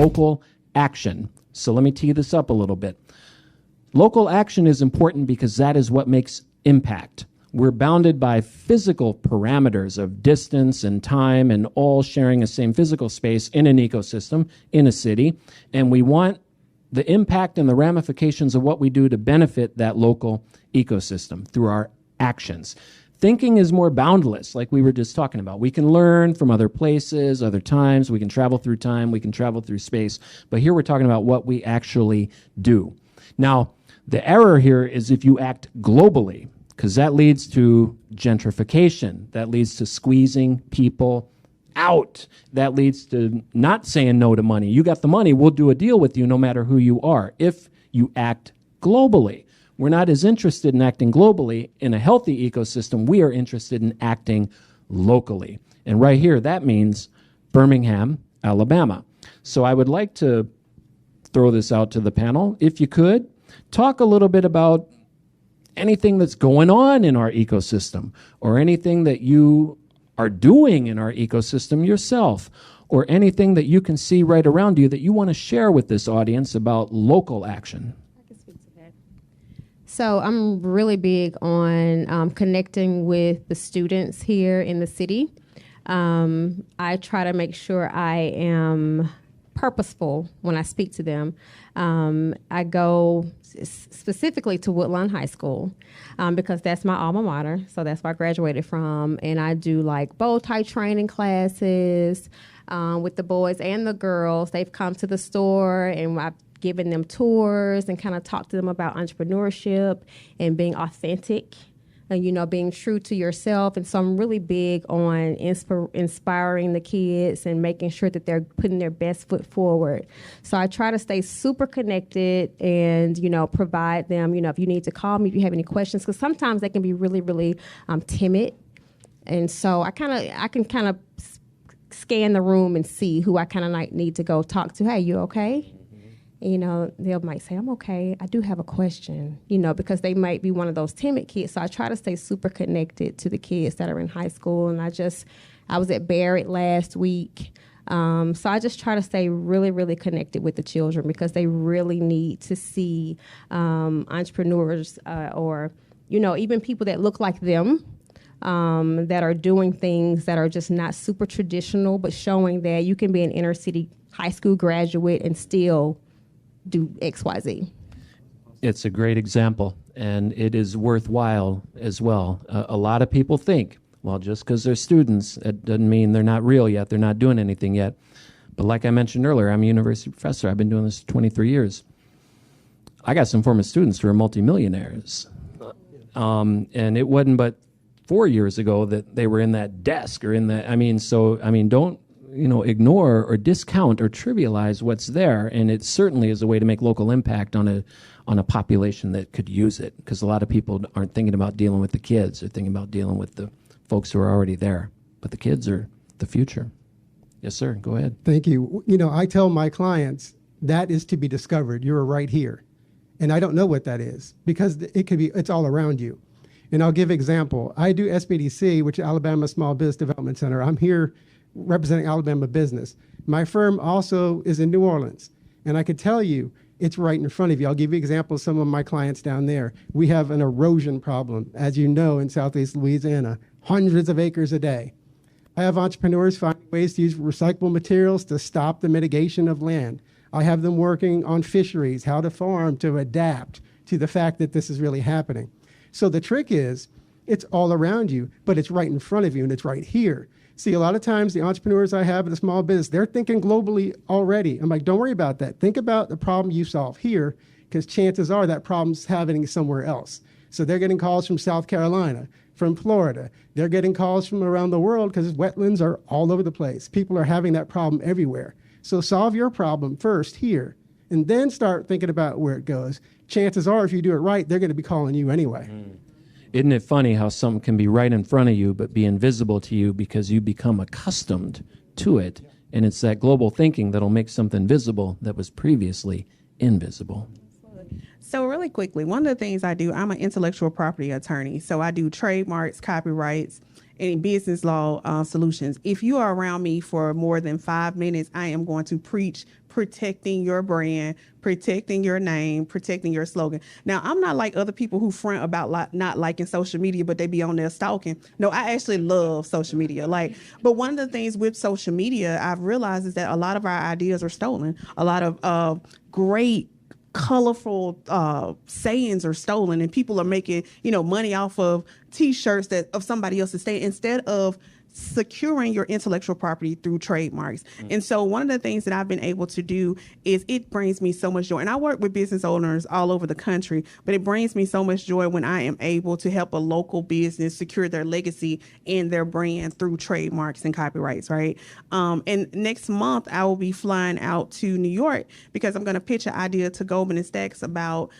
local action. So let me tee this up a little bit. Local action is important because that is what makes impact. We're bounded by physical parameters of distance and time and all sharing the same physical space in an ecosystem, in a city, and we want the impact and the ramifications of what we do to benefit that local ecosystem through our actions. Thinking is more boundless, like we were just talking about. We can learn from other places, other times, we can travel through time, we can travel through space, but here we're talking about what we actually do. Now, the error here is if you act globally, because that leads to gentrification, that leads to squeezing people out, that leads to not saying no to money. You got the money, we'll do a deal with you no matter who you are. If you act globally, we're not as interested in acting globally in a healthy ecosystem. We are interested in acting locally. And right here, that means Birmingham, Alabama. So I would like to throw this out to the panel. If you could, talk a little bit about anything that's going on in our ecosystem, or anything that you are doing in our ecosystem yourself, or anything that you can see right around you that you want to share with this audience about local action. I can speak to that. So I'm really big on connecting with the students here in the city. I try to make sure I am purposeful when I speak to them. I go specifically to Woodlawn High School because that's my alma mater, so that's where I graduated from, and I do like bow tie training classes with the boys and the girls. They've come to the store and I've given them tours and kind of talked to them about entrepreneurship and being authentic. And, being true to yourself. And so I'm really big on inspiring the kids and making sure that they're putting their best foot forward. So I try to stay super connected and, provide them, if you need to call me, if you have any questions, because sometimes they can be really, really timid. And so I can kind of scan the room and see who I kind of need to go talk to. Hey, you okay? They might say, I'm okay. I do have a question, because they might be one of those timid kids. So I try to stay super connected to the kids that are in high school. And I was at Barrett last week. So I just try to stay really, really connected with the children because they really need to see entrepreneurs or, even people that look like them that are doing things that are just not super traditional, but showing that you can be an inner city high school graduate and still do XYZ. It's a great example, and it is worthwhile as well. A lot of people think, well, just because they're students, it doesn't mean they're not real yet, they're not doing anything yet. But like I mentioned earlier, I'm a university professor. I've been doing this 23 years. I got some former students who are multimillionaires. And it wasn't but 4 years ago that they were in that desk or in that, don't ignore or discount or trivialize what's there, and it certainly is a way to make local impact on a population that could use it, because a lot of people aren't thinking about dealing with the kids, they're thinking about dealing with the folks who are already there, but the kids are the future. Yes, sir, go ahead. Thank you. I tell my clients that is to be discovered. You're right here, and I don't know what that is because it's all around you. And I'll give an example. I do SBDC, which is Alabama Small Business Development Center. I'm here representing Alabama business. My firm also is in New Orleans, and I could tell you it's right in front of you. I'll give you examples of some of my clients down there. We have an erosion problem, as you know, in Southeast Louisiana, hundreds of acres a day. I have entrepreneurs finding ways to use recyclable materials to stop the mitigation of land. I have them working on fisheries, how to farm to adapt to the fact that this is really happening. So the trick is, it's all around you, but it's right in front of you, and it's right here. See, a lot of times the entrepreneurs I have in a small business, they're thinking globally already. I'm like, don't worry about that. Think about the problem you solve here, because chances are that problem's happening somewhere else. So they're getting calls from South Carolina, from Florida. They're getting calls from around the world because wetlands are all over the place. People are having that problem everywhere. So solve your problem first here, and then start thinking about where it goes. Chances are, if you do it right, they're going to be calling you anyway. Isn't it funny how something can be right in front of you but be invisible to you because you become accustomed to it, and it's that global thinking that'll make something visible that was previously invisible. So really quickly, one of the things I do, I'm an intellectual property attorney, so I do trademarks, copyrights, and business law solutions. If you are around me for more than 5 minutes, I am going to preach protecting your brand, protecting your name, protecting your slogan. Now, I'm not like other people who front about not liking social media, but they be on there stalking. No, I actually love social media. But one of the things with social media I've realized is that a lot of our ideas are stolen. A lot of great colorful sayings are stolen, and people are making money off of T-shirts of somebody else's saying instead of securing your intellectual property through trademarks. And so one of the things that I've been able to do is it brings me so much joy. And I work with business owners all over the country, but it brings me so much joy when I am able to help a local business secure their legacy and their brand through trademarks and copyrights, right? And next month, I will be flying out to New York because I'm going to pitch an idea to Goldman Sachs about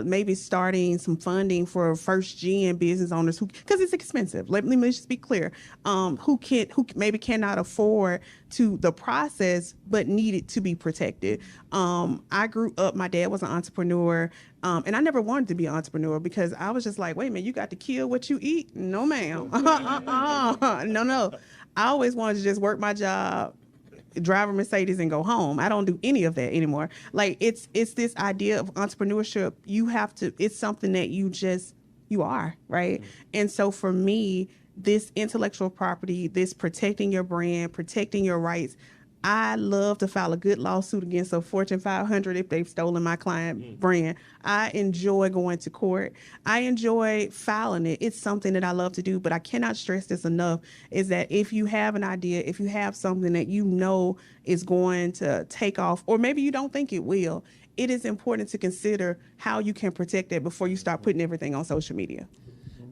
maybe starting some funding for first gen business owners because it's expensive. Let me just be clear. Who maybe cannot afford the process but need it to be protected. I grew up, my dad was an entrepreneur, and I never wanted to be an entrepreneur because I was just like, wait a minute, you got to kill what you eat? No, ma'am. No. I always wanted to just work my job, drive a Mercedes and go home. I don't do any of that anymore. It's this idea of entrepreneurship. It's something that you are, right? And so for me, this intellectual property, this protecting your brand, protecting your rights, I love to file a good lawsuit against a Fortune 500 if they've stolen my client brand. I enjoy going to court. I enjoy filing it. It's something that I love to do, but I cannot stress this enough, is that if you have an idea, if you have something that you know is going to take off, or maybe you don't think it will, it is important to consider how you can protect it before you start putting everything on social media.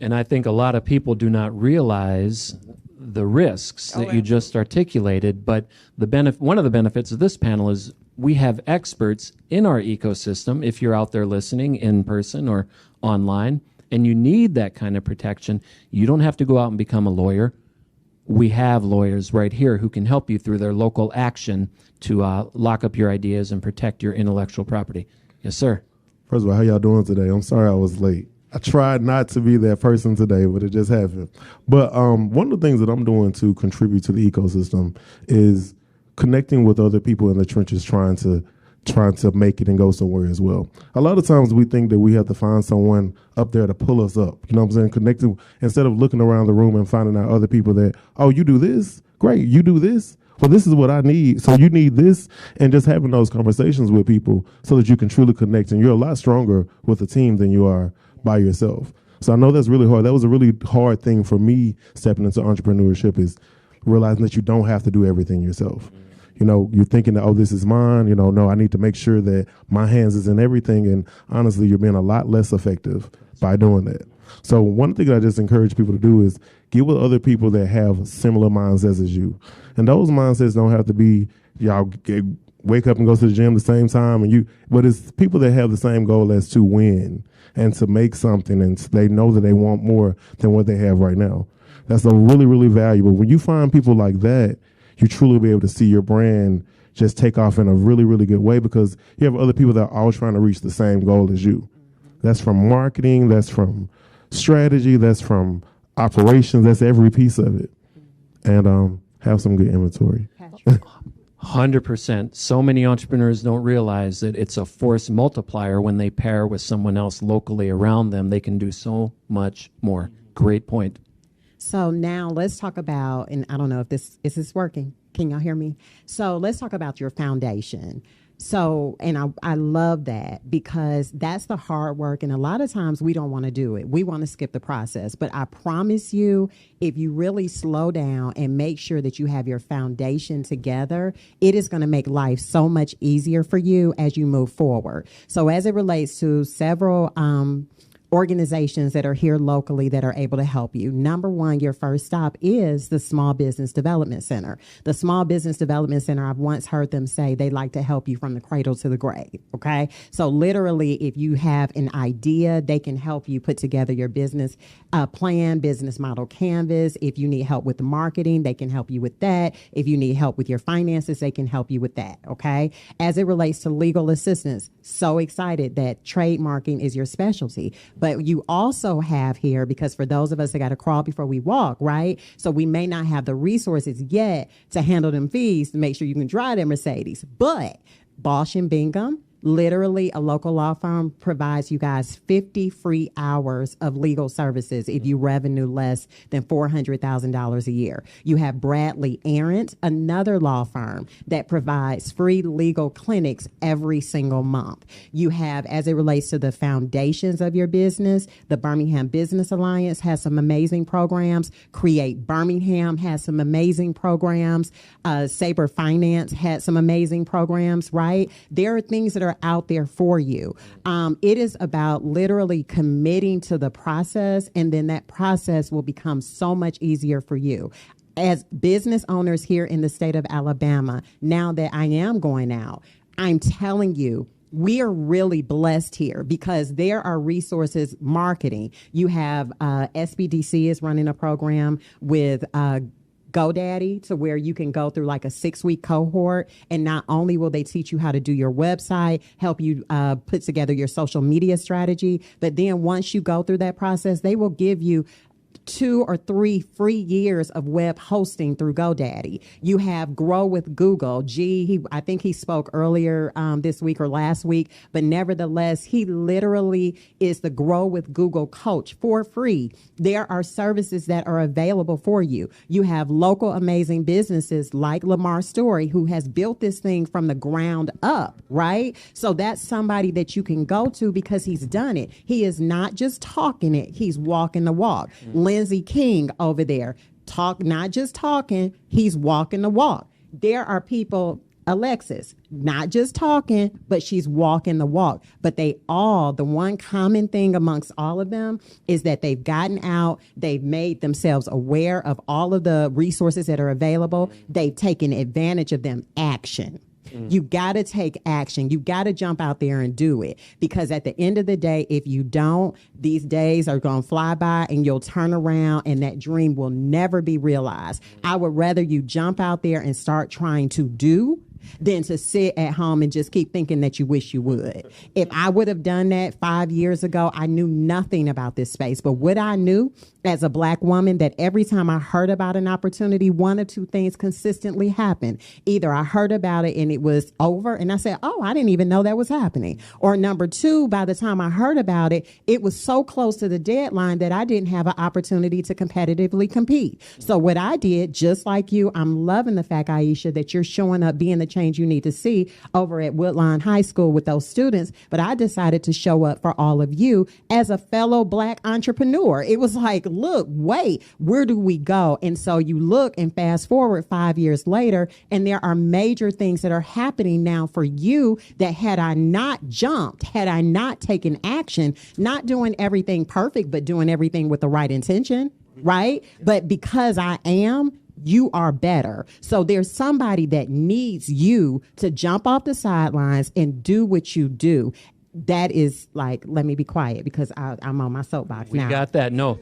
And I think a lot of people do not realize the risks that you just articulated, but one of the benefits of this panel is we have experts in our ecosystem, if you're out there listening in person or online, and you need that kind of protection. You don't have to go out and become a lawyer. We have lawyers right here who can help you through their local action to lock up your ideas and protect your intellectual property. Yes, sir. First of all, how y'all doing today? I'm sorry I was late. I tried not to be that person today, but it just happened. But one of the things that I'm doing to contribute to the ecosystem is connecting with other people in the trenches, trying to make it and go somewhere as well. A lot of times we think that we have to find someone up there to pull us up. You know what I'm saying? Connecting instead of looking around the room and finding out other people that, oh, you do this? Great. You do this? Well, this is what I need. So you need this, and just having those conversations with people so that you can truly connect. And you're a lot stronger with a team than you are by yourself. So I know that's really hard. That was a really hard thing for me stepping into entrepreneurship, is realizing that you don't have to do everything yourself. You know, you're thinking that, oh, this is mine. You know, no, I need to make sure that my hands is in everything. And honestly, you're being a lot less effective by doing that. So one thing I just encourage people to do is get with other people that have similar mindsets as you. And those mindsets don't have to be, y'all wake up and go to the gym the same time, but it's people that have the same goal as to win and to make something, and they know that they want more than what they have right now. That's a really, really valuable. When you find people like that, you truly be able to see your brand just take off in a really, really good way, because you have other people that are all trying to reach the same goal as you. That's from marketing, that's from strategy, that's from operations, that's every piece of it. And have some good inventory. 100%. So many entrepreneurs don't realize that it's a force multiplier when they pair with someone else locally around them. They can do so much more. Great point. So now let's talk about, and I don't know if this is working. Can y'all hear me? So let's talk about your foundation. So, and I love that, because that's the hard work. And a lot of times we don't want to do it. We want to skip the process. But I promise you, if you really slow down and make sure that you have your foundation together, it is going to make life so much easier for you as you move forward. So as it relates to several organizations that are here locally that are able to help you. Number one, your first stop is the Small Business Development Center. The Small Business Development Center, I've once heard them say they like to help you from the cradle to the grave, okay? So literally, if you have an idea, they can help you put together your business plan, business model canvas. If you need help with the marketing, they can help you with that. If you need help with your finances, they can help you with that, okay? As it relates to legal assistance, so excited that trademarking is your specialty. But you also have here, because for those of us that got to crawl before we walk, right? So we may not have the resources yet to handle them fees to make sure you can drive that Mercedes. But Bosch and Bingham, literally a local law firm, provides you guys 50 free hours of legal services if you revenue less than $400,000 a year. You have Bradley Arendt, another law firm that provides free legal clinics every single month. You have, as it relates to the foundations of your business, the Birmingham Business Alliance has some amazing programs. Create Birmingham has some amazing programs. Sabre Finance had some amazing programs, right? There are things that are out there for you. It is about literally committing to the process, and then that process will become so much easier for you. As business owners here in the state of Alabama, now that I am going out, I'm telling you, we are really blessed here because there are resources marketing. You have SBDC is running a program with GoDaddy, to where you can go through like a 6-week cohort, and not only will they teach you how to do your website, help you put together your social media strategy, but then once you go through that process, they will give you 2 or 3 free years of web hosting through GoDaddy. You have Grow with Google. I think he spoke earlier this week or last week, but nevertheless, he literally is the Grow with Google coach for free. There are services that are available for you. You have local amazing businesses like Lamar Story, who has built this thing from the ground up, right? So that's somebody that you can go to because he's done it. He is not just talking it, he's walking the walk. Lindsay King over there, not just talking, he's walking the walk. There are people, Alexis, not just talking, but she's walking the walk. But the one common thing amongst all of them is that they've gotten out, they've made themselves aware of all of the resources that are available, they've taken advantage of them. Action. You got to take action. You got to jump out there and do it, because at the end of the day, if you don't, these days are going to fly by and you'll turn around and that dream will never be realized. I would rather you jump out there and start trying to do than to sit at home and just keep thinking that you wish you would. If I would have done that 5 years ago, I knew nothing about this space. But what I knew as a Black woman, that every time I heard about an opportunity, one or two things consistently happened. Either I heard about it and it was over and I said, oh, I didn't even know that was happening. Or number two, by the time I heard about it, it was so close to the deadline that I didn't have an opportunity to competitively compete. So what I did, just like you, I'm loving the fact, Aisha, that you're showing up, being the change you need to see over at Woodlawn High School with those students. But I decided to show up for all of you as a fellow Black entrepreneur. It was like, look, wait, where do we go? And so you look and fast forward 5 years later, and there are major things that are happening now for you that had I not jumped, had I not taken action, not doing everything perfect, but doing everything with the right intention, right? But because I am, you are better. So there's somebody that needs you to jump off the sidelines and do what you do. That is like, let me be quiet because I'm on my soapbox now. We got that. No.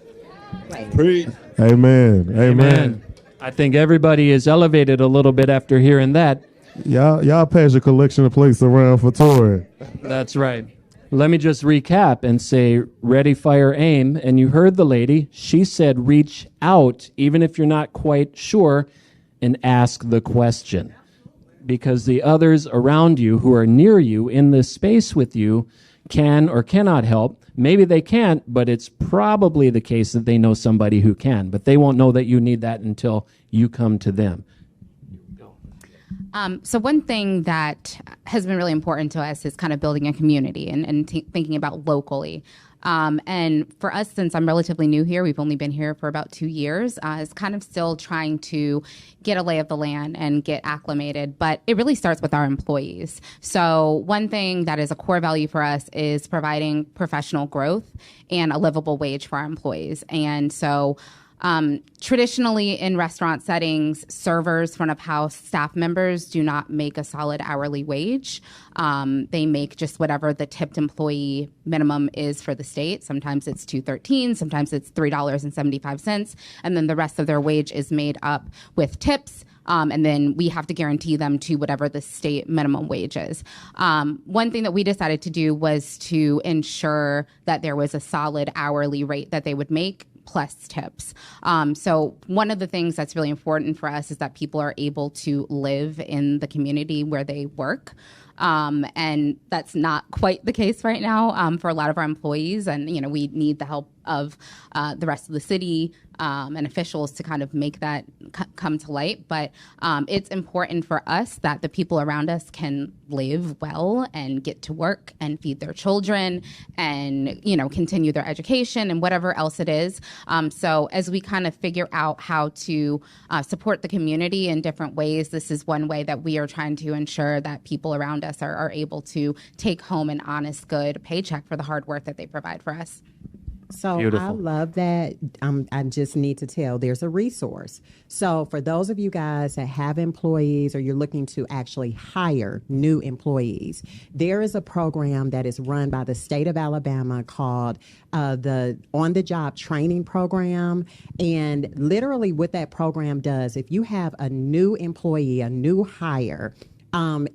Amen. Amen. I think everybody is elevated a little bit after hearing that. Y'all pass your collection of plates around for Torin. That's right. Let me just recap and say, ready, fire, aim. And you heard the lady. She said, reach out, even if you're not quite sure, and ask the question. Because the others around you who are near you in this space with you can or cannot help. Maybe they can't, but it's probably the case that they know somebody who can. But they won't know that you need that until you come to them. So one thing that has been really important to us is kind of building a community and thinking about locally. And for us, since I'm relatively new here, we've only been here for about 2 years, is kind of still trying to get a lay of the land and get acclimated. But it really starts with our employees. So one thing that is a core value for us is providing professional growth and a livable wage for our employees. And so traditionally in restaurant settings, servers, front of house staff members do not make a solid hourly wage. They make just whatever the tipped employee minimum is for the state. Sometimes it's $2.13, sometimes it's $3.75, and then the rest of their wage is made up with tips, And then we have to guarantee them to whatever the state minimum wage is. One thing that we decided to do was to ensure that there was a solid hourly rate that they would make plus tips. So one of the things that's really important for us is that people are able to live in the community where they work. And that's not quite the case right now for a lot of our employees. And, we need the help of the rest of the city and officials to kind of make that come to light. But it's important for us that the people around us can live well and get to work and feed their children and, continue their education and whatever else it is. So as we kind of figure out how to support the community in different ways, this is one way that we are trying to ensure that people around us are able to take home an honest, good paycheck for the hard work that they provide for us. So Beautiful. I love that. I just need to tell there's a resource. So for those of you guys that have employees or you're looking to actually hire new employees, there is a program that is run by the state of Alabama called the On-the-Job Training Program. And literally what that program does, if you have a new employee, a new hire,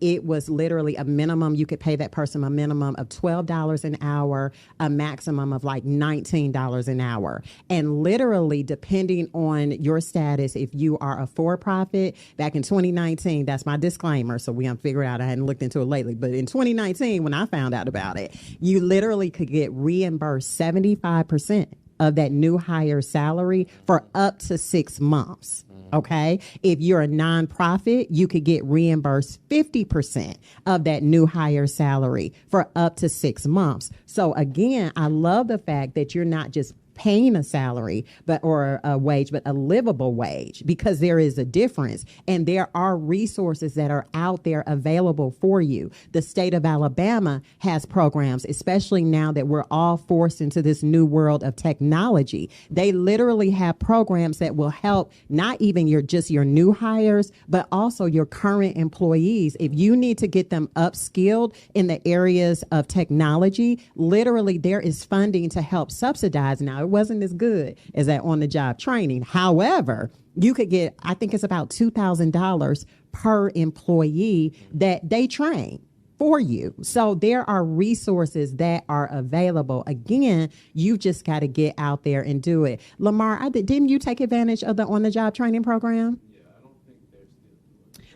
it was literally a minimum. You could pay that person a minimum of $12 an hour, a maximum of like $19 an hour. And literally, depending on your status, if you are a for-profit, back in 2019, that's my disclaimer, so we haven't figured out, I hadn't looked into it lately, but in 2019, when I found out about it, you literally could get reimbursed 75% of that new hire salary for up to 6 months. Okay. If you're a nonprofit, you could get reimbursed 50% of that new hire salary for up to 6 months. So again, I love the fact that you're not just paying a salary or a wage, but a livable wage, because there is a difference. And there are resources that are out there available for you. The state of Alabama has programs, especially now that we're all forced into this new world of technology. They literally have programs that will help not even your new hires, but also your current employees. If you need to get them upskilled in the areas of technology, literally there is funding to help subsidize. Now, it wasn't as good as that on-the-job training. However, you could get, I think it's about $2,000 per employee that they train for you. So there are resources that are available. Again, you just got to get out there and do it. Lamar, didn't you take advantage of the on-the-job training program?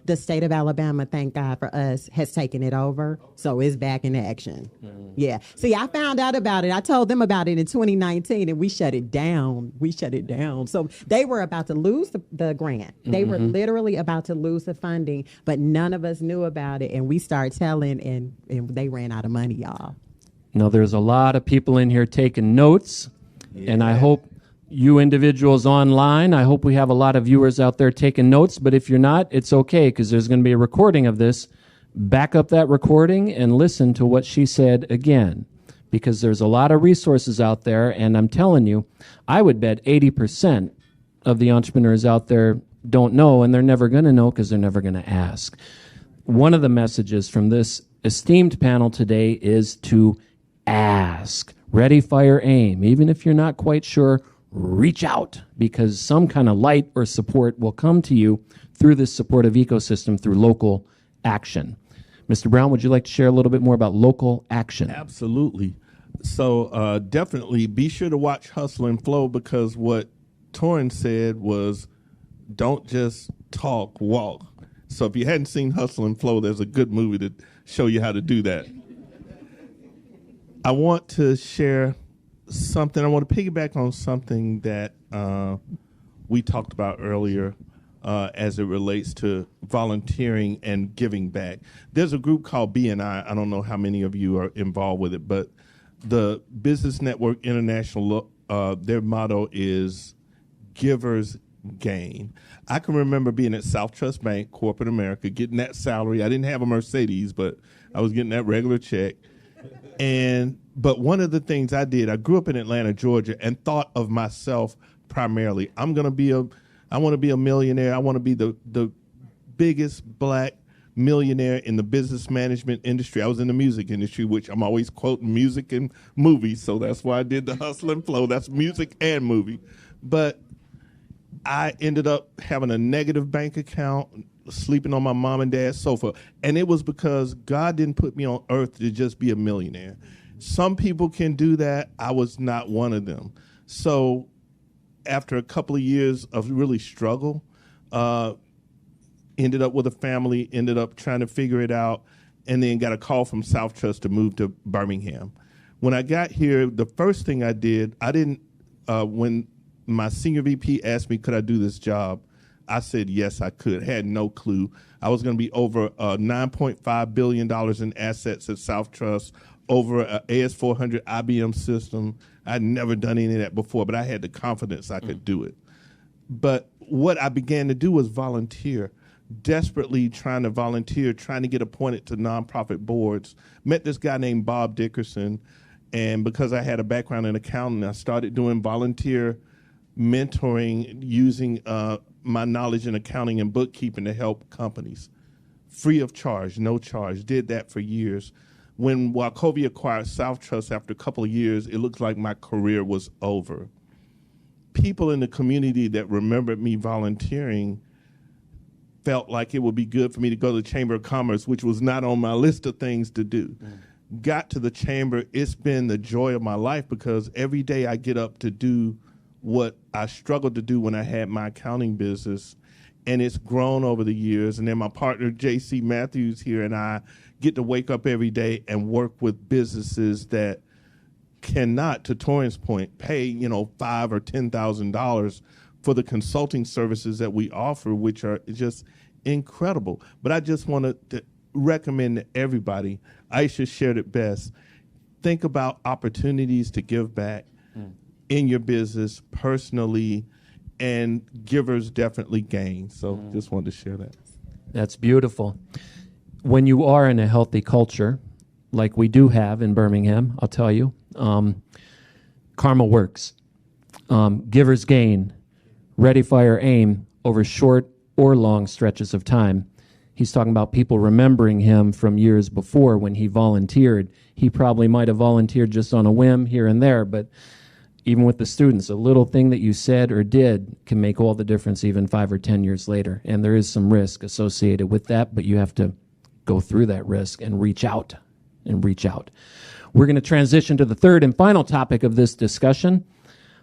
The state of Alabama, thank God for us, has taken it over. So it's back in action. Yeah. See, I found out about it. I told them about it in 2019 and we shut it down. So they were about to lose the grant. They were literally about to lose the funding, but none of us knew about it. And we started telling and they ran out of money, y'all. Now, there's a lot of people in here taking notes, and I hope you individuals online, I hope we have a lot of viewers out there taking notes, but if you're not, it's okay, because there's going to be a recording of this. Back up that recording and listen to what she said again, because there's a lot of resources out there, and I'm telling you, I would bet 80% of the entrepreneurs out there don't know, and they're never going to know because they're never going to ask. One of the messages from this esteemed panel today is to ask. Ready, fire, aim. Even if you're not quite sure, reach out, because some kind of light or support will come to you through this supportive ecosystem through local action. Mr. Brown, would you like to share a little bit more about local action? Absolutely. So definitely be sure to watch Hustle and Flow, because what Torin said was don't just talk, walk. So if you hadn't seen Hustle and Flow, there's a good movie to show you how to do that. I want to share something. I want to piggyback on something that we talked about earlier as it relates to volunteering and giving back. There's a group called BNI. I don't know how many of you are involved with it, but the Business Network International, their motto is Givers Gain. I can remember being at South Trust Bank, corporate America, getting that salary. I didn't have a Mercedes, but I was getting that regular check. But one of the things I did, I grew up in Atlanta, Georgia, and thought of myself primarily. I want to be a millionaire. I want to be the biggest black millionaire in the business management industry. I was in the music industry, which I'm always quoting music and movies, so that's why I did the Hustle and Flow. That's music and movie. But I ended up having a negative bank account, sleeping on my mom and dad's sofa. And it was because God didn't put me on earth to just be a millionaire. Some people can do that. I was not one of them. So after a couple of years of really struggle, ended up with a family, ended up trying to figure it out, and then got a call from South Trust to move to Birmingham. When I got here, the first thing I did, when my senior VP asked me, could I do this job? I said, yes, I could. Had no clue. I was going to be over $9.5 billion in assets at South Trust, over an AS400 IBM system. I'd never done any of that before, but I had the confidence I could do it. But what I began to do was volunteer, desperately trying to volunteer, trying to get appointed to nonprofit boards. Met this guy named Bob Dickerson, and because I had a background in accounting, I started doing volunteer mentoring using my knowledge in accounting and bookkeeping to help companies. Free of charge, no charge. Did that for years. When Wachovia acquired South Trust after a couple of years, it looked like my career was over. People in the community that remembered me volunteering felt like it would be good for me to go to the Chamber of Commerce, which was not on my list of things to do. Got to the Chamber, it's been the joy of my life because every day I get up to do what I struggled to do when I had my accounting business, and it's grown over the years. And then my partner, J.C. Matthews here, and I get to wake up every day and work with businesses that cannot, to Torin's point, pay, $5,000 or $10,000 for the consulting services that we offer, which are just incredible. But I just want to recommend to everybody, Aisha shared it best, think about opportunities to give back in your business, personally, and givers definitely gain. So just wanted to share that. That's beautiful. When you are in a healthy culture, like we do have in Birmingham, I'll tell you, karma works. Givers gain. Ready, fire, aim over short or long stretches of time. He's talking about people remembering him from years before when he volunteered. He probably might have volunteered just on a whim here and there, but even with the students, a little thing that you said or did can make all the difference even 5 or 10 years later. And there is some risk associated with that, but you have to go through that risk and reach out and reach out. We're going to transition to the third and final topic of this discussion.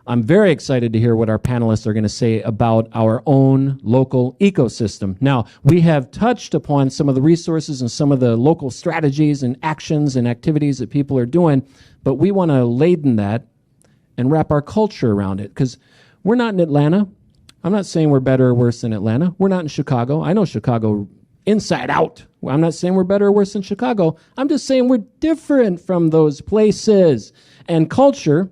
I'm very excited to hear what our panelists are going to say about our own local ecosystem. Now, we have touched upon some of the resources and some of the local strategies and actions and activities that people are doing, but we want to laden that and wrap our culture around it, because we're not in Atlanta. I'm not saying we're better or worse than Atlanta. We're not in Chicago. I know Chicago inside out. I'm not saying we're better or worse than Chicago. I'm just saying we're different from those places. And culture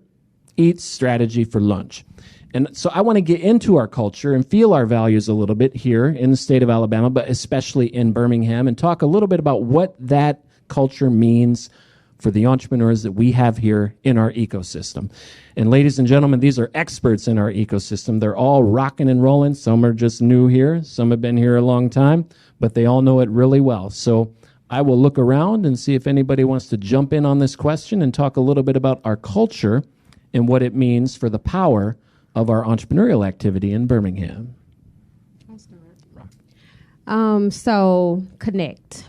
eats strategy for lunch. And so I want to get into our culture and feel our values a little bit here in the state of Alabama, but especially in Birmingham, and talk a little bit about what that culture means for the entrepreneurs that we have here in our ecosystem. And ladies and gentlemen, these are experts in our ecosystem. They're all rocking and rolling. Some are just new here. Some have been here a long time, but they all know it really well. So I will look around and see if anybody wants to jump in on this question and talk a little bit about our culture and what it means for the power of our entrepreneurial activity in Birmingham. So connect.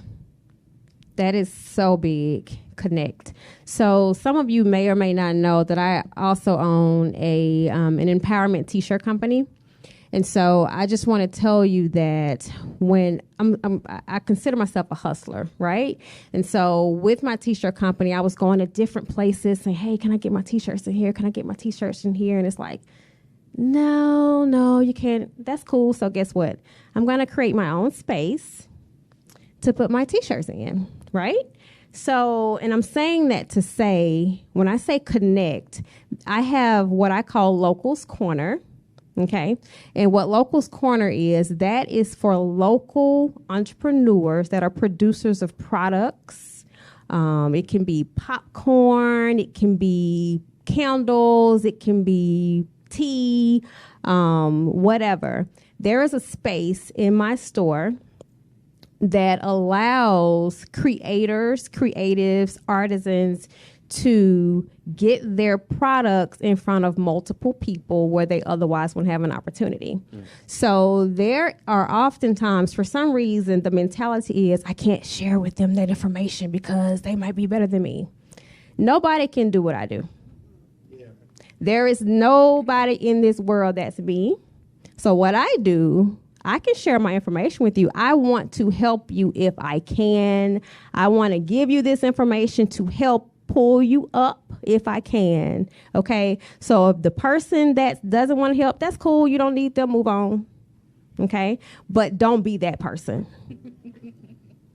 That is so big. Connect. So some of you may or may not know that I also own an empowerment t-shirt company. And so I just want to tell you that when I consider myself a hustler, right? And so with my t-shirt company, I was going to different places saying, hey, can I get my t-shirts in here? Can I get my t-shirts in here? And it's like, no, you can't. That's cool. So guess what? I'm going to create my own space to put my t-shirts in, right? So, and I'm saying that to say, when I say connect, I have what I call Locals Corner, okay? And what Locals Corner is, that is for local entrepreneurs that are producers of products. It can be popcorn, it can be candles, it can be tea, whatever. There is a space in my store that allows creators, creatives, artisans to get their products in front of multiple people where they otherwise wouldn't have an opportunity. So there are oftentimes, for some reason, the mentality is, I can't share with them that information because they might be better than me. Nobody can do what I do. There is nobody in this world that's me. So what I do, I can share my information with you. I want to help you if I can. I want to give you this information to help pull you up if I can. Okay. So if the person that doesn't want to help, that's cool. You don't need them. Move on. Okay. But don't be that person.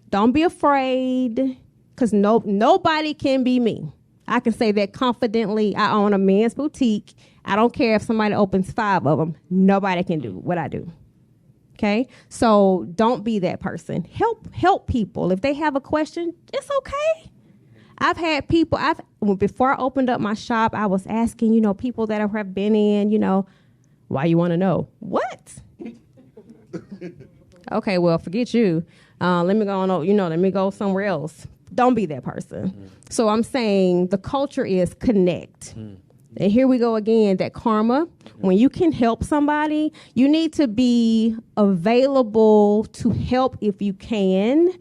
Don't be afraid, because nobody can be me. I can say that confidently. I own a men's boutique. I don't care if somebody opens 5 of them. Nobody can do what I do. Okay. So don't be that person. Help people. If they have a question, it's okay. I've had people, before I opened up my shop, I was asking, people that have been in, why you want to know? What? Okay, well, forget you. Let me go on, let me go somewhere else. Don't be that person. So I'm saying the culture is connect. And here we go again, that karma. When you can help somebody, you need to be available to help if you can,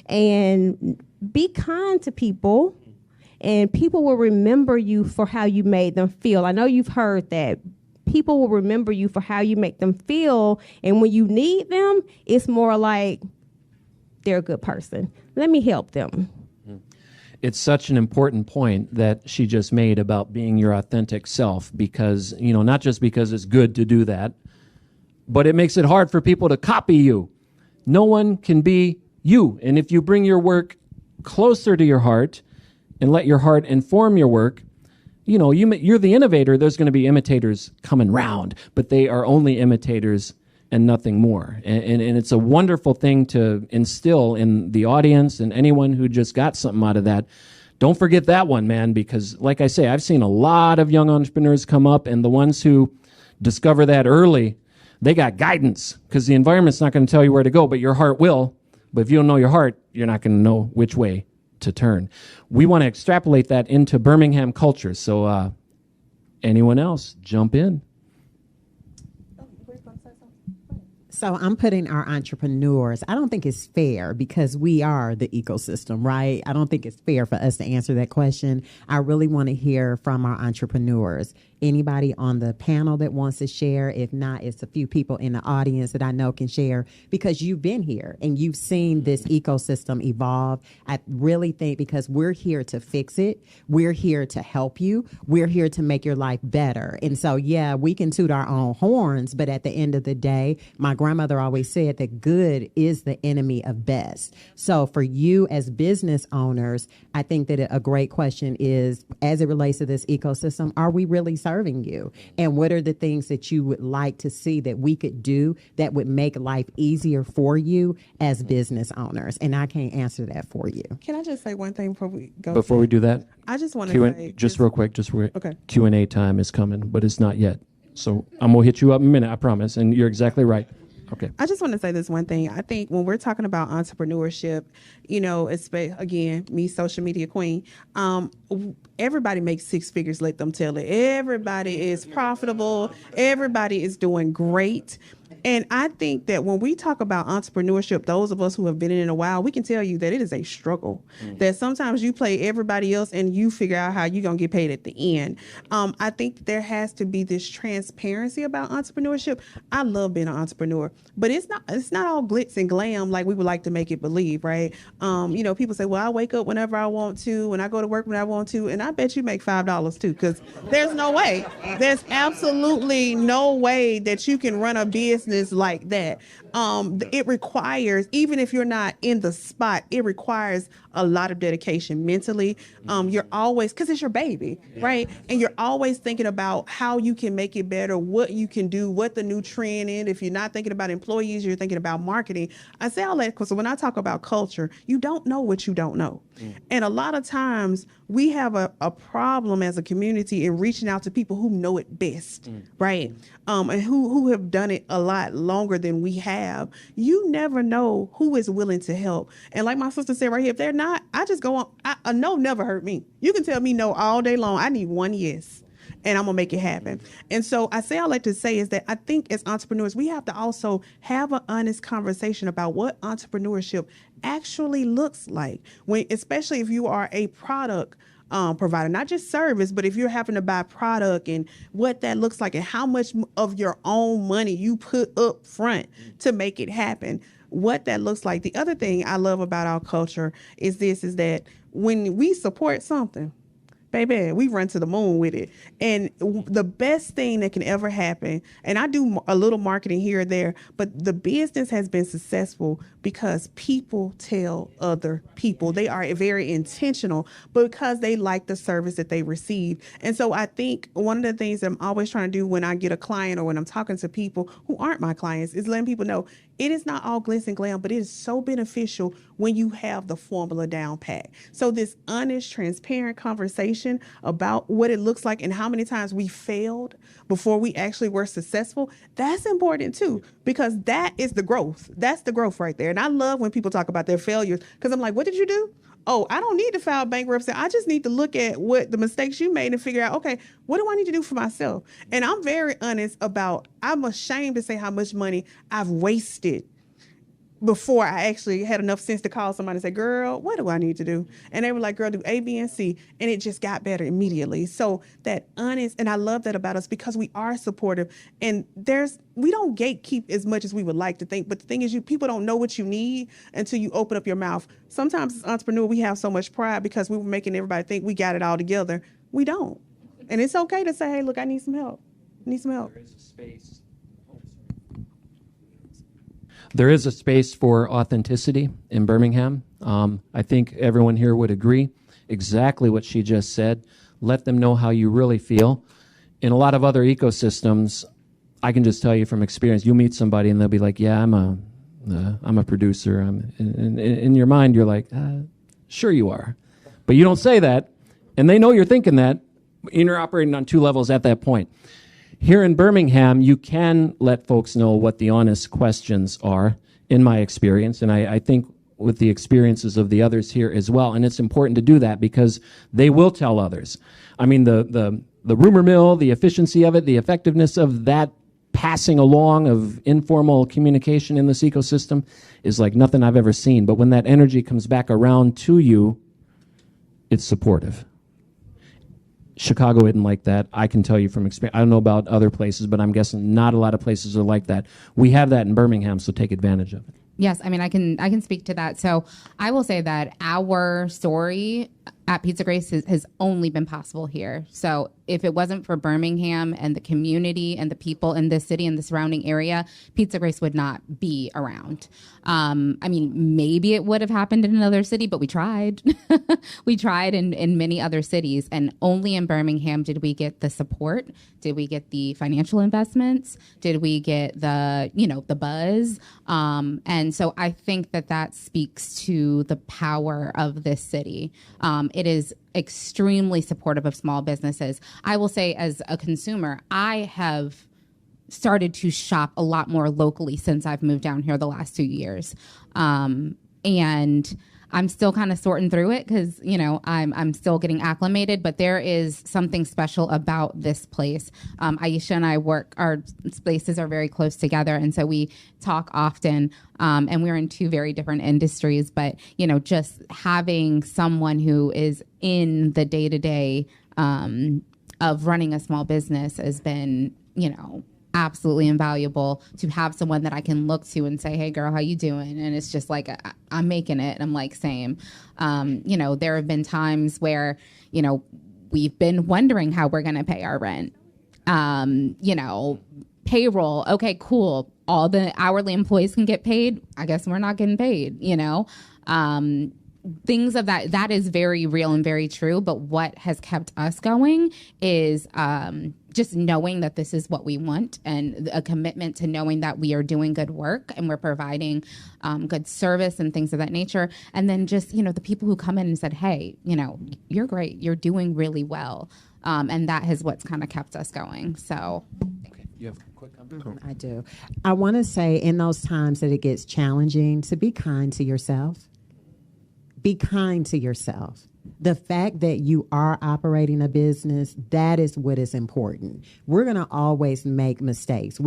and be kind to people, and people will remember you for how you made them feel. I know you've heard that. People will remember you for how you make them feel, and when you need them, it's more like they're a good person. Let me help them. It's such an important point that she just made about being your authentic self, because, not just because it's good to do that, but it makes it hard for people to copy you. No one can be you. And if you bring your work closer to your heart and let your heart inform your work, you're the innovator. There's going to be imitators coming round, but they are only imitators and nothing more. And it's a wonderful thing to instill in the audience and anyone who just got something out of that. Don't forget that one, man, because like I say, I've seen a lot of young entrepreneurs come up, and the ones who discover that early, they got guidance, because the environment's not going to tell you where to go, but your heart will. But if you don't know your heart, you're not going to know which way to turn. We want to extrapolate that into Birmingham culture. So anyone else, jump in. So I'm putting our entrepreneurs, I don't think it's fair, because we are the ecosystem, right? I don't think it's fair for us to answer that question. I really want to hear from our entrepreneurs. Anybody on the panel that wants to share? If not, it's a few people in the audience that I know can share, because you've been here and you've seen this ecosystem evolve. I really think, because we're here to fix it, we're here to help you, we're here to make your life better. And so, yeah, we can toot our own horns, but at the end of the day, my grandmother always said that good is the enemy of best. So for you as business owners, I think that a great question is, as it relates to this ecosystem, are we really serving you? And what are the things that you would like to see that we could do that would make life easier for you as business owners? And I can't answer that for you. Can I just say one thing before we go? Before we do that, I just want to say, just real quick, okay. Q&A time is coming, but it's not yet. So I'm going to hit you up in a minute, I promise. And you're exactly right. Okay. I just want to say this one thing. I think when we're talking about entrepreneurship, again, me, social media queen, everybody makes 6 figures, let them tell it. Everybody is profitable. Everybody is doing great. And I think that when we talk about entrepreneurship, those of us who have been in it a while, we can tell you that it is a struggle. That sometimes you play everybody else and you figure out how you're going to get paid at the end. I think there has to be this transparency about entrepreneurship. I love being an entrepreneur, but it's not all glitz and glam like we would like to make it believe, right? People say, well, I wake up whenever I want to, and I go to work when I want to, and I bet you make $5 too, because there's no way. There's absolutely no way that you can run a business like that. It requires, even if you're not in the spot, it requires a lot of dedication mentally. You're always, because it's your baby, right? And you're always thinking about how you can make it better, what you can do, what the new trend is. If you're not thinking about employees, you're thinking about marketing. I say all that because when I talk about culture, you don't know what you don't know. And a lot of times we have a problem as a community in reaching out to people who know it best, right? And who have done it a lot longer than we have. have, you never know who is willing to help. And like my sister said right here, if they're not, I just go on. A no never hurt me. You can tell me no all day long. I need one yes, and I'm going to make it happen. And so I like to say is that I think as entrepreneurs, we have to also have an honest conversation about what entrepreneurship actually looks like, especially if you are a product provider, not just service, but if you're having to buy product and what that looks like and how much of your own money you put up front to make it happen, what that looks like. The other thing I love about our culture is that when we support something, baby, we run to the moon with it. And the best thing that can ever happen, and I do a little marketing here or there, but the business has been successful because people tell other people. They are very intentional because they like the service that they receive. And so I think one of the things that I'm always trying to do when I get a client or when I'm talking to people who aren't my clients is letting people know it is not all glitz and glam, but it is so beneficial when you have the formula down pat. So this honest, transparent conversation about what it looks like and how many times we failed before we actually were successful, that's important too, because that is the growth. That's the growth right there. And I love when people talk about their failures because I'm like, what did you do? Oh, I don't need to file bankruptcy. I just need to look at what the mistakes you made and figure out, okay, what do I need to do for myself? And I'm very honest about, I'm ashamed to say how much money I've wasted before I actually had enough sense to call somebody and say, girl, what do I need to do? And they were like, girl, do A, B, and C. And it just got better immediately. So that honest, and I love that about us because we are supportive. And we don't gatekeep as much as we would like to think. But the thing is, people don't know what you need until you open up your mouth. Sometimes as entrepreneurs, we have so much pride because we were making everybody think we got it all together. We don't. And it's okay to say, hey, look, I need some help. There is a space. There is a space for authenticity in Birmingham. I think everyone here would agree exactly what she just said. Let them know how you really feel. In a lot of other ecosystems, I can just tell you from experience, you meet somebody and they'll be like, yeah, I'm a producer. In your mind, you're like, sure you are. But you don't say that, and they know you're thinking that, and you're operating on two levels at that point. Here in Birmingham, you can let folks know what the honest questions are, in my experience, and I think with the experiences of the others here as well. And it's important to do that because they will tell others. I mean, the rumor mill, the efficiency of it, the effectiveness of that passing along of informal communication in this ecosystem is like nothing I've ever seen. But when that energy comes back around to you, it's supportive. Chicago isn't like that. I can tell you from experience. I don't know about other places, but I'm guessing not a lot of places are like that. We have that in Birmingham, so take advantage of it. Yes, I mean, I can speak to that. So I will say that our story at Pizza Grace has only been possible here. So if it wasn't for Birmingham and the community and the people in this city and the surrounding area, Pizza Grace would not be around. I mean, maybe it would have happened in another city, but we tried. We tried in many other cities, and only in Birmingham did we get the support. Did we get the financial investments? Did we get the buzz? And so I think that speaks to the power of this city. It is extremely supportive of small businesses. I will say, as a consumer, I have started to shop a lot more locally since I've moved down here the last 2 years. And I'm still kind of sorting through it because, I'm still getting acclimated, but there is something special about this place. Aisha and I our spaces are very close together, and so we talk often, and we're in two very different industries, but, just having someone who is in the day-to-day of running a small business has been, absolutely invaluable to have someone that I can look to and say, hey girl, how you doing? And it's just like, I'm making it. And I'm like, same. There have been times where, we've been wondering how we're going to pay our rent. Payroll. Okay, cool. All the hourly employees can get paid. I guess we're not getting paid, things of that is very real and very true. But what has kept us going is, just knowing that this is what we want, and a commitment to knowing that we are doing good work and we're providing good service and things of that nature. And then just, the people who come in and said, hey, you're great. You're doing really well. And that is what's kind of kept us going. So. You have a quick comment? I do. I want to say in those times that it gets challenging to be kind to yourself. Be kind to yourself. The fact that you are operating a business, that is what is important. We're going to always make mistakes.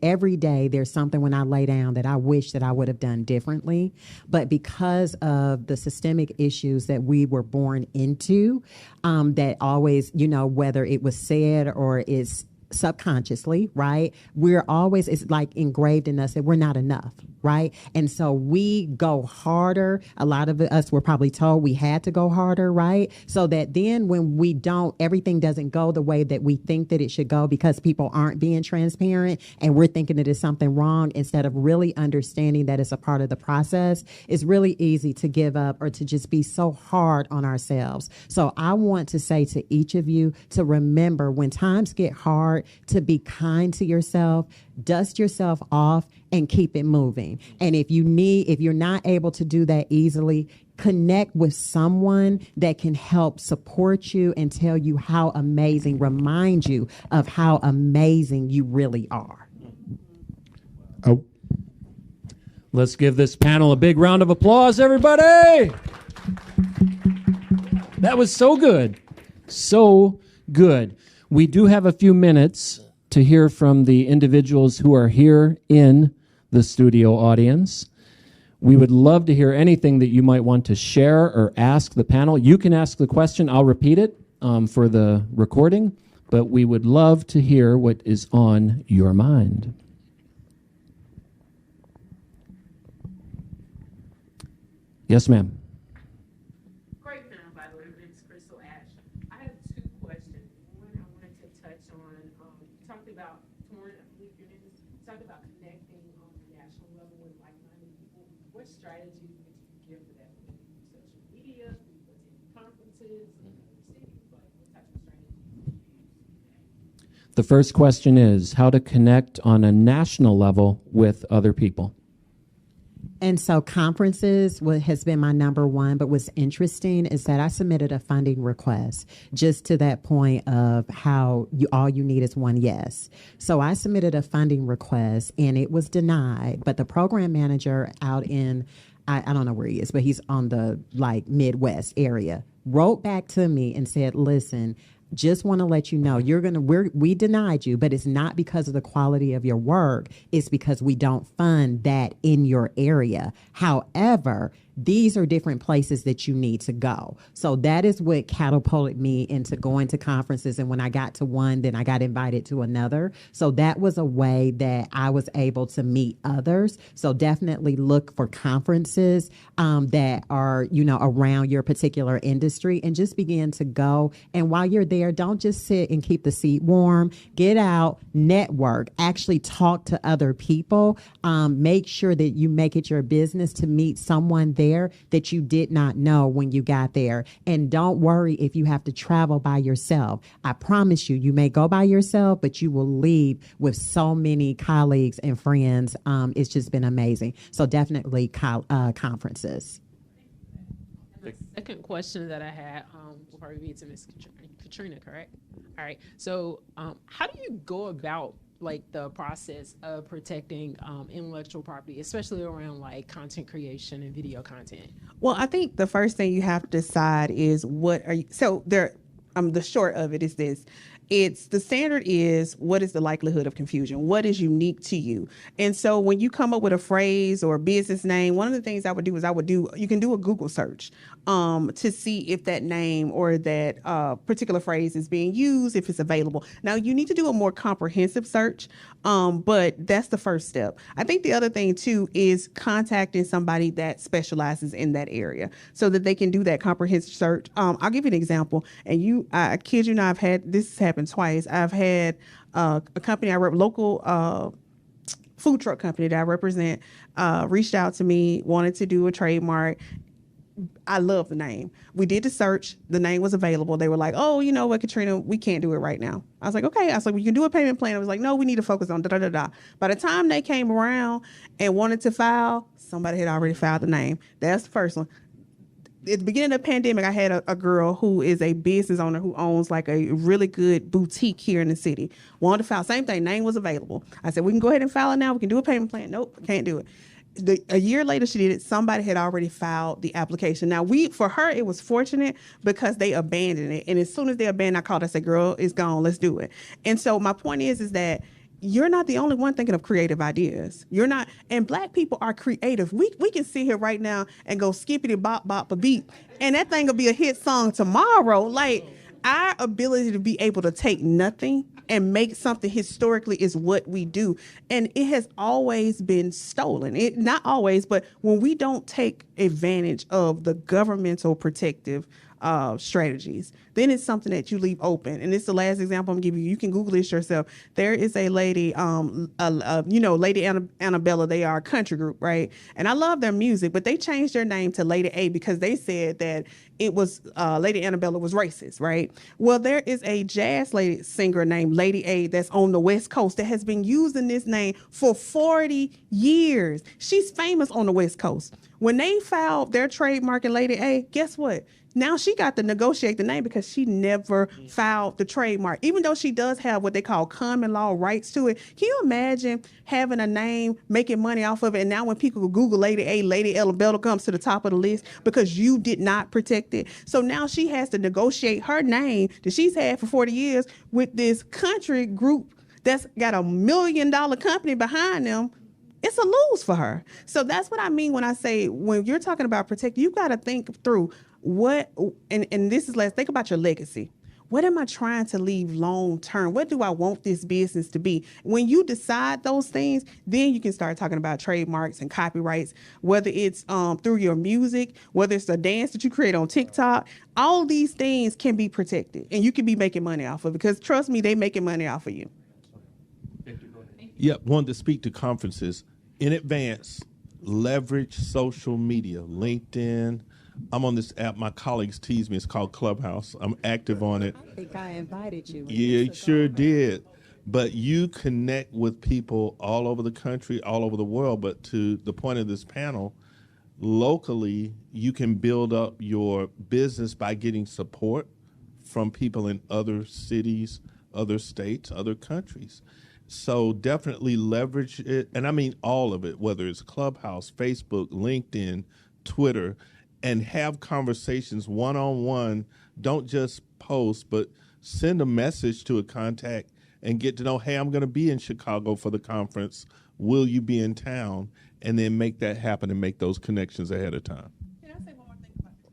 Every day there's something when I lay down that I wish that I would have done differently. But because of the systemic issues that we were born into, that always, whether it was said or is subconsciously, right? It's like engraved in us that we're not enough, right? And so we go harder. A lot of us were probably told we had to go harder, right? So that then when we don't, everything doesn't go the way that we think that it should go because people aren't being transparent and we're thinking that it's something wrong instead of really understanding that it's a part of the process. It's really easy to give up or to just be so hard on ourselves. So I want to say to each of you to remember when times get hard, to be kind to yourself, dust yourself off, and keep it moving. And if you're not able to do that easily, connect with someone that can help support you and tell you how amazing, remind you of how amazing you really are. Oh. Let's give this panel a big round of applause, everybody. That was so good. So good. We do have a few minutes to hear from the individuals who are here in the studio audience. We would love to hear anything that you might want to share or ask the panel. You can ask the question. I'll repeat it for the recording, but we would love to hear what is on your mind. Yes, ma'am. Great panel, by the way. My name is Crystal Ash. I have two questions. One, I wanted to touch on, you talked about, Torin, I believe your name is, talked about connecting on the national level with like-minded people. What strategies would you give for that? Would you use social media? Would you attend conferences in other cities? Like, what type of strategies would you use? The first question is how to connect on a national level with other people. And so conferences has been my number one, but what's interesting is that I submitted a funding request just to that point of how all you need is one yes. So I submitted a funding request and it was denied, but the program manager out in, I don't know where he is, but he's on the Midwest area, wrote back to me and said, listen, just want to let you know we denied you, but it's not because of the quality of your work. It's because we don't fund that in your area. However, these are different places that you need to go. So that is what catapulted me into going to conferences. And when I got to one, then I got invited to another. So that was a way that I was able to meet others. So definitely look for conferences that are, around your particular industry and just begin to go. And while you're there, don't just sit and keep the seat warm. Get out, network, actually talk to other people. Make sure that you make it your business to meet someone there that you did not know when you got there. And don't worry if you have to travel by yourself. I promise you, you may go by yourself, but you will leave with so many colleagues and friends. It's just been amazing. So definitely conferences. And the second question that I had will probably be to Ms. Katrina, correct? All right. So how do you go about the process of protecting intellectual property, especially around content creation and video content? Well, I think the first thing you have to decide is the short of it is this. The standard is, what is the likelihood of confusion? What is unique to you? And so when you come up with a phrase or a business name, one of the things I would do is you can do a Google search to see if that name or that particular phrase is being used, if it's available. Now, you need to do a more comprehensive search, but that's the first step. I think the other thing, too, is contacting somebody that specializes in that area so that they can do that comprehensive search. I'll give you an example. And I kid you not, this happened twice. I've had a company local food truck company that I represent reached out to me, wanted to do a trademark. I love the name. We did the search. The name was available. They were like, oh, you know what, Katrina, we can't do it right now. I was like, okay. I was like, we can do a payment plan. I was like, no, we need to focus on da-da-da-da. By the time they came around and wanted to file, somebody had already filed the name. That's the first one. at the beginning of the pandemic, I had a girl who is a business owner who owns like a really good boutique here in the city. Wanted to file, same thing, name was available. I said, we can go ahead and file it now. We can do a payment plan. Nope, can't do it. A year later she did it. Somebody had already filed the application. Now for her it was fortunate because they abandoned it, and as soon as they abandoned, I called. I said, girl, it's gone, let's do it. And so my point is that you're not the only one thinking of creative ideas. You're not, and Black people are creative. We can sit here right now and go skippity bop bop a beat, and that thing will be a hit song tomorrow. Like, our ability to be able to take nothing and make something historically is what we do. And it has always been stolen. It not always, but when we don't take advantage of the governmental protective strategies, then it's something that you leave open. And it's the last example I'm giving you. You can Google this yourself. There is a lady, Lady Annabella. They are a country group, right? And I love their music, but they changed their name to Lady A because they said that it was Lady Annabella was racist, right? Well, there is a jazz lady singer named Lady A that's on the West Coast that has been using this name for 40 years. She's famous on the West Coast. When they filed their trademark in Lady A, guess what? Now she got to negotiate the name because she never filed the trademark, even though she does have what they call common law rights to it. Can you imagine having a name, making money off of it, and now when people Google Lady A, Lady Annabella comes to the top of the list because you did not protect it? So now she has to negotiate her name that she's had for 40 years with this country group that's got $1 million company behind them. It's a lose for her. So that's what I mean when I say, when you're talking about protect, you've got to think through and this is think about your legacy. What am I trying to leave long term? What do I want this business to be? When you decide those things, then you can start talking about trademarks and copyrights, whether it's through your music, whether it's a dance that you create on TikTok. All these things can be protected, and you can be making money off of it, because trust me, they making money off of you. Yep, wanted to speak to conferences. In advance, leverage social media, LinkedIn. I'm on this app. My colleagues tease me. It's called Clubhouse. I'm active on it. I think I invited you. Yeah, you sure did. But you connect with people all over the country, all over the world. But to the point of this panel, locally, you can build up your business by getting support from people in other cities, other states, other countries. So definitely leverage it. And I mean all of it, whether it's Clubhouse, Facebook, LinkedIn, Twitter, and have conversations one-on-one. Don't just post, but send a message to a contact and get to know, hey, I'm going to be in Chicago for the conference. Will you be in town? And then make that happen and make those connections ahead of time. Can I say one more thing about the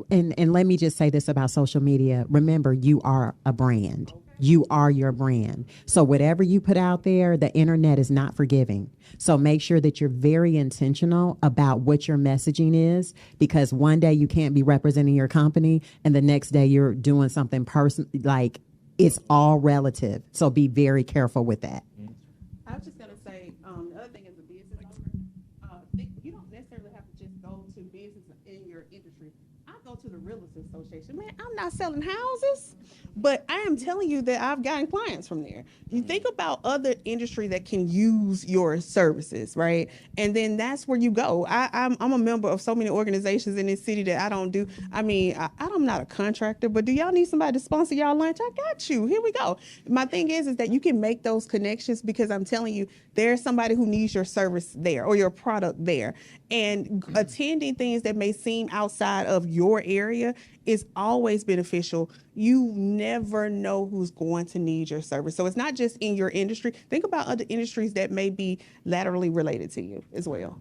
conference? And let me just say this about social media. Remember, you are a brand. You are your brand. So whatever you put out there, the internet is not forgiving. So make sure that you're very intentional about what your messaging is, because one day you can't be representing your company and the next day you're doing something like it's all relative. So be very careful with that. I was just going to say, the other thing as a business owner, you don't necessarily have to just go to business in your industry. I go to the Real Estate Association. Man, I'm not selling houses, but I am telling you that I've gotten clients from there. You think about other industry that can use your services, right? And then that's where you go. I'm a member of so many organizations in this city that I don't do. I mean, I'm not a contractor, but do y'all need somebody to sponsor y'all lunch? I got you. Here we go. My thing is that you can make those connections, because I'm telling you, there's somebody who needs your service there or your product there. And attending things that may seem outside of your area is always beneficial. You never know who's going to need your service. So it's not just in your industry. Think about other industries that may be laterally related to you as well.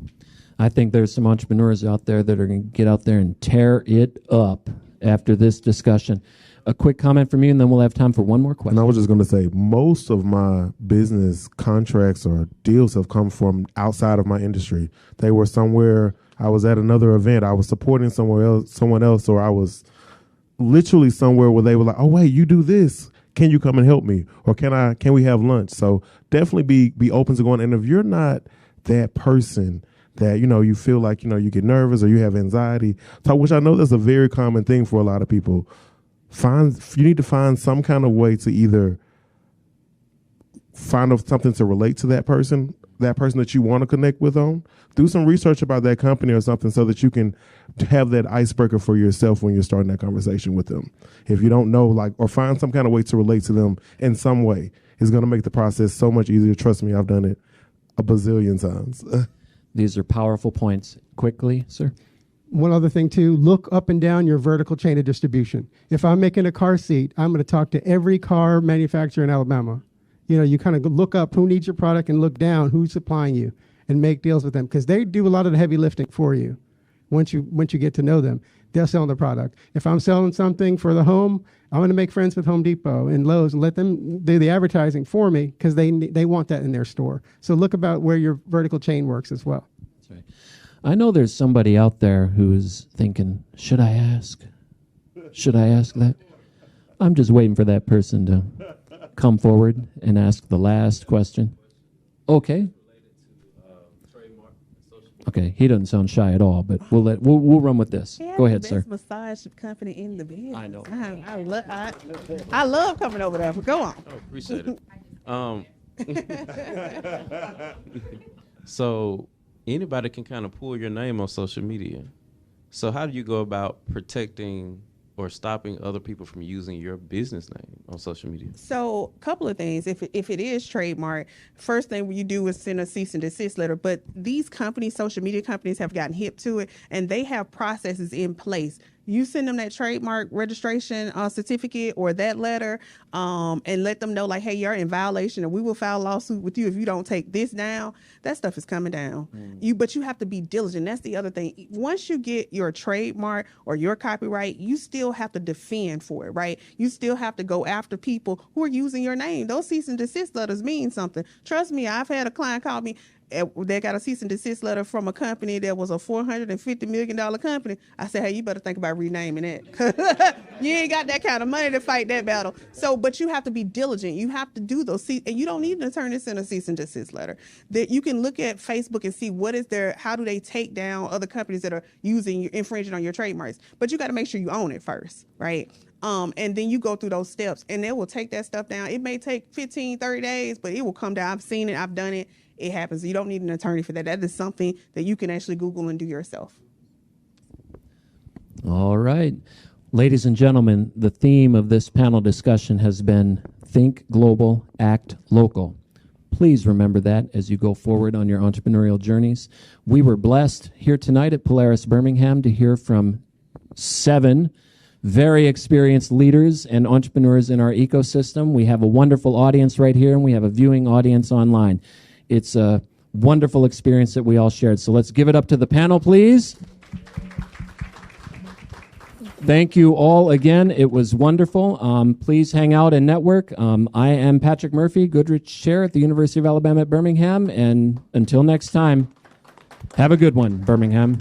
I think there's some entrepreneurs out there that are going to get out there and tear it up after this discussion. A quick comment from you, and then we'll have time for one more question. And I was just going to say, most of my business contracts or deals have come from outside of my industry. They were somewhere, I was at another event, I was supporting someone else, or I was literally somewhere where they were like, oh, wait, you do this. Can you come and help me? Or can we have lunch? So definitely be open to going. And if you're not that person that, you feel like, you get nervous or you have anxiety, which I know that's a very common thing for a lot of people, you need to find some kind of way to either find something to relate to that person that person that you want to connect with on, do some research about that company or something so that you can have that icebreaker for yourself when you're starting that conversation with them. If you don't know, like, or find some kind of way to relate to them in some way, it's going to make the process so much easier. Trust me, I've done it a bazillion times. These are powerful points. Quickly, sir. One other thing too, look up and down your vertical chain of distribution. If I'm making a car seat, I'm going to talk to every car manufacturer in Alabama. You know, you kind of look up who needs your product and look down who's supplying you and make deals with them, because they do a lot of the heavy lifting for you. Once you get to know them, they'll sell the product. If I'm selling something for the home, I'm going to make friends with Home Depot and Lowe's and let them do the advertising for me, because they want that in their store. So look about where your vertical chain works as well. That's right. I know there's somebody out there who's thinking, should I ask? Should I ask that? I'm just waiting for that person to come forward and ask the last question. Okay. Okay, he doesn't sound shy at all, but we'll run with this. Yeah, Go ahead, best sir. massage company in the business. I know. I love coming over there. But go on. Oh, appreciate it. So anybody can kind of pull your name on social media. So how do you go about protecting or stopping other people from using your business name on social media? So a couple of things. If it is trademark, first thing you do is send a cease and desist letter. But these companies, social media companies, have gotten hip to it, and they have processes in place. You send them that trademark registration certificate or that letter, and let them know, like, hey, you're in violation, and we will file a lawsuit with you if you don't take this down. That stuff is coming down. But you have to be diligent. That's the other thing. Once you get your trademark or your copyright, you still have to defend for it, right? You still have to go after people who are using your name. Those cease and desist letters mean something. Trust me, I've had a client call me. They got a cease and desist letter from a company that was a $450 million company. I said, hey, you better think about renaming it. You ain't got that kind of money to fight that battle. So, but you have to be diligent. You have to do those. And you don't need an attorney to send a cease and desist letter. That you can look at Facebook and see how do they take down other companies that are infringing on your trademarks. But you got to make sure you own it first, right? And then you go through those steps, and they will take that stuff down. It may take 15, 30 days, but it will come down. I've seen it. I've done it. It happens. You don't need an attorney for that. That is something that you can actually Google and do yourself. All right. Ladies and gentlemen, the theme of this panel discussion has been Think Global, Act Local. Please remember that as you go forward on your entrepreneurial journeys. We were blessed here tonight at Polaris Birmingham to hear from 7 very experienced leaders and entrepreneurs in our ecosystem. We have a wonderful audience right here, and we have a viewing audience online. It's a wonderful experience that we all shared. So let's give it up to the panel, please. Thank you all again. It was wonderful. Please hang out and network. I am Patrick Murphy, Goodrich Chair at the University of Alabama at Birmingham. And until next time, have a good one, Birmingham.